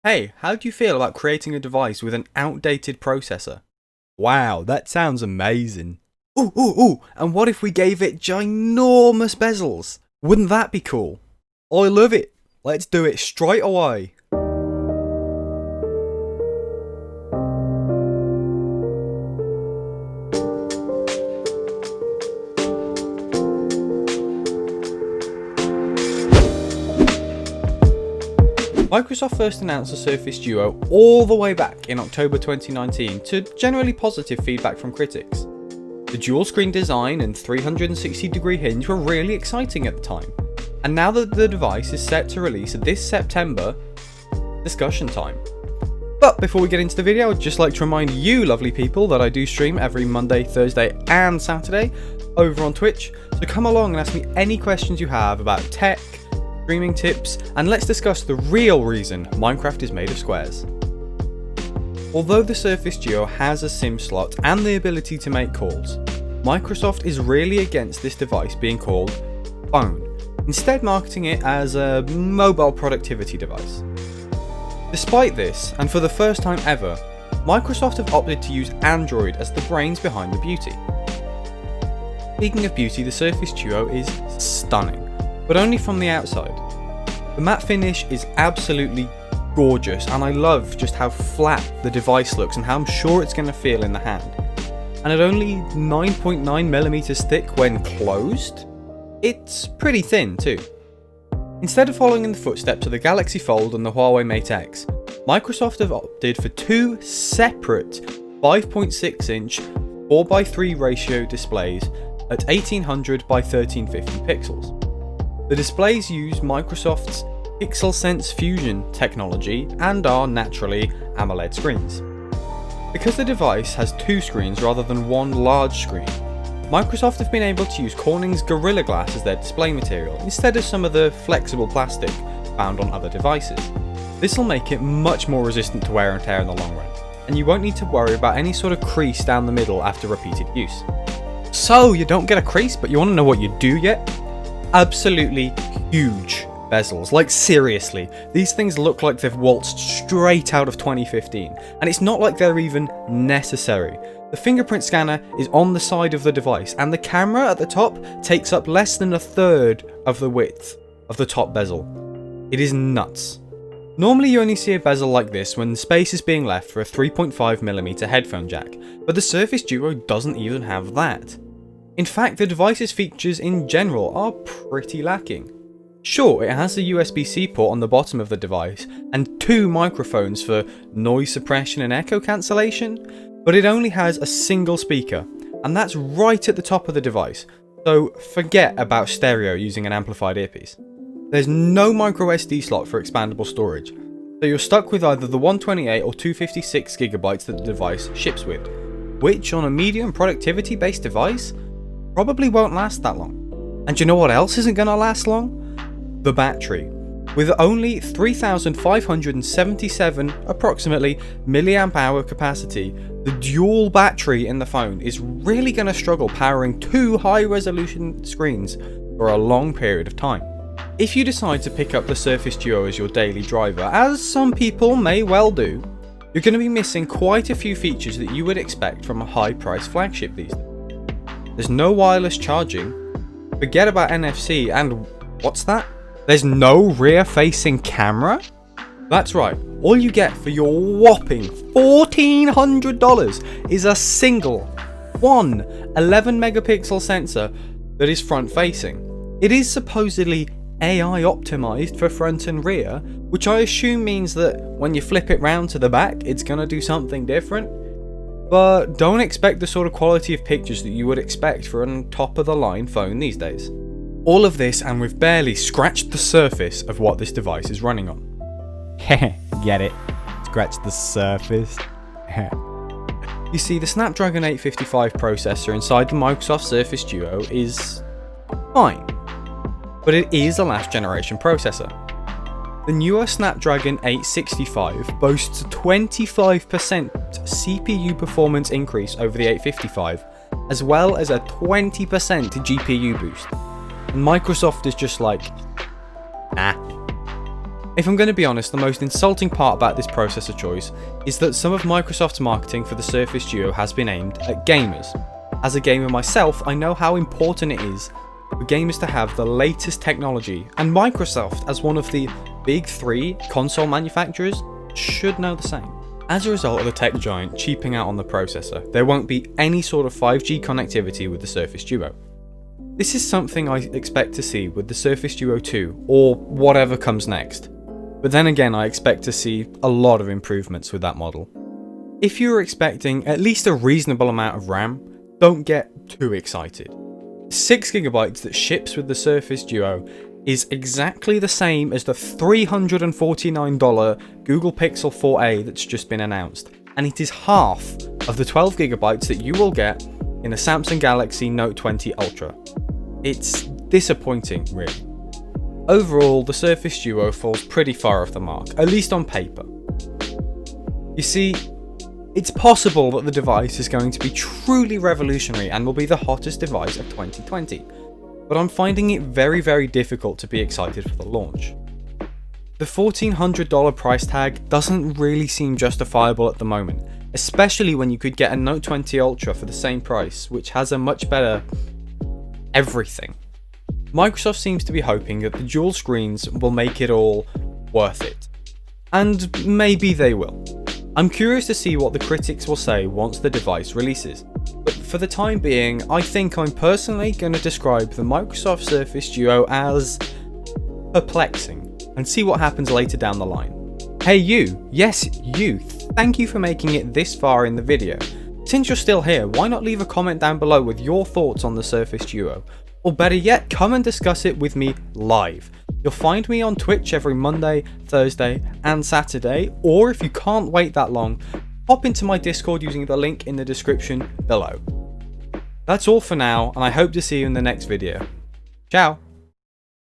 Hey, how do you feel about creating a device with an outdated processor? Wow, that sounds amazing. Ooh, and what if we gave it ginormous bezels? Wouldn't that be cool? I love it. Let's do it straight away. Microsoft first announced the Surface Duo all the way back in October 2019 to generally positive feedback from critics. The dual screen design and 360-degree hinge were really exciting at the time, and now that the device is set to release this September, discussion time. But before we get into the video, I'd just like to remind you lovely people that I do stream every Monday, Thursday and Saturday over on Twitch, so come along and ask me any questions you have about tech, streaming tips, and let's discuss the real reason Minecraft is made of squares. Although the Surface Duo has a SIM slot and the ability to make calls, Microsoft is really against this device being called phone, instead marketing it as a mobile productivity device. Despite this, and for the first time ever, Microsoft have opted to use Android as the brains behind the beauty. Speaking of beauty, the Surface Duo is stunning, but only from the outside. The matte finish is absolutely gorgeous, and I love just how flat the device looks and how I'm sure it's going to feel in the hand. And at only 9.9mm thick when closed, it's pretty thin too. Instead of following in the footsteps of the Galaxy Fold and the Huawei Mate X, Microsoft have opted for two separate 5.6-inch 4:3 ratio displays at 1800 by 1350 pixels. The displays use Microsoft's PixelSense Fusion technology and are naturally AMOLED screens. Because the device has two screens rather than one large screen, Microsoft have been able to use Corning's Gorilla Glass as their display material instead of some of the flexible plastic found on other devices. This will make it much more resistant to wear and tear in the long run, and you won't need to worry about any sort of crease down the middle after repeated use. So you don't get a crease, but you want to know what you do get? Absolutely huge bezels. Like seriously, these things look like they've waltzed straight out of 2015, and it's not like they're even necessary. The fingerprint scanner is on the side of the device, and the camera at the top takes up less than a third of the width of the top bezel. It is nuts. Normally you only see a bezel like this when the space is being left for a 3.5mm headphone jack, but the Surface Duo doesn't even have that. In fact, the device's features in general are pretty lacking. Sure, it has a USB-C port on the bottom of the device and two microphones for noise suppression and echo cancellation, but it only has a single speaker, and that's right at the top of the device, so forget about stereo using an amplified earpiece. There's no microSD slot for expandable storage, so you're stuck with either the 128 or 256GB that the device ships with, which on a medium productivity based device probably won't last that long. And you know what else isn't going to last long? The battery. With only 3,577 approximately milliamp hour capacity, the dual battery in the phone is really going to struggle powering two high resolution screens for a long period of time. If you decide to pick up the Surface Duo as your daily driver, as some people may well do, you're going to be missing quite a few features that you would expect from a high price flagship these days. There's no wireless charging, forget about NFC, and what's that? There's no rear-facing camera? That's right, all you get for your whopping $1,400 is a single 11-megapixel sensor that is front-facing. It is supposedly AI optimized for front and rear, which I assume means that when you flip it round to the back, it's going to do something different. But don't expect the sort of quality of pictures that you would expect for a top-of-the-line phone these days. All of this, and we've barely scratched the surface of what this device is running on. Get it? Scratch the surface. You see, the Snapdragon 855 processor inside the Microsoft Surface Duo is fine, but it is a last generation processor. The newer Snapdragon 865 boasts a 25% CPU performance increase over the 855, as well as a 20% GPU boost. And Microsoft is just like, nah. If I'm going to be honest, the most insulting part about this processor choice is that some of Microsoft's marketing for the Surface Duo has been aimed at gamers. As a gamer myself, I know how important it is for gamers to have the latest technology, and Microsoft, as one of the big three console manufacturers, should know the same. As a result of the tech giant cheaping out on the processor, there won't be any sort of 5G connectivity with the Surface Duo. This is something I expect to see with the Surface Duo 2, or whatever comes next. But then again, I expect to see a lot of improvements with that model. If you were expecting at least a reasonable amount of RAM, don't get too excited. 6GB that ships with the Surface Duo is exactly the same as the $349 Google Pixel 4a that's just been announced, and it is half of the 12GB that you will get in the Samsung Galaxy Note 20 Ultra. It's disappointing, really. Overall, the Surface Duo falls pretty far off the mark, at least on paper. You see, it's possible that the device is going to be truly revolutionary and will be the hottest device of 2020, but I'm finding it very, very difficult to be excited for the launch. The $1,400 price tag doesn't really seem justifiable at the moment, especially when you could get a Note 20 Ultra for the same price, which has a much better everything. Microsoft seems to be hoping that the dual screens will make it all worth it. And maybe they will. I'm curious to see what the critics will say once the device releases. But for the time being, I think I'm personally going to describe the Microsoft Surface Duo as perplexing, and see what happens later down the line. Hey you, yes you, thank you for making it this far in the video. Since you're still here, why not leave a comment down below with your thoughts on the Surface Duo? Or better yet, come and discuss it with me live. You'll find me on Twitch every Monday, Thursday and Saturday, or if you can't wait that long, hop into my Discord using the link in the description below. That's all for now, and I hope to see you in the next video. Ciao!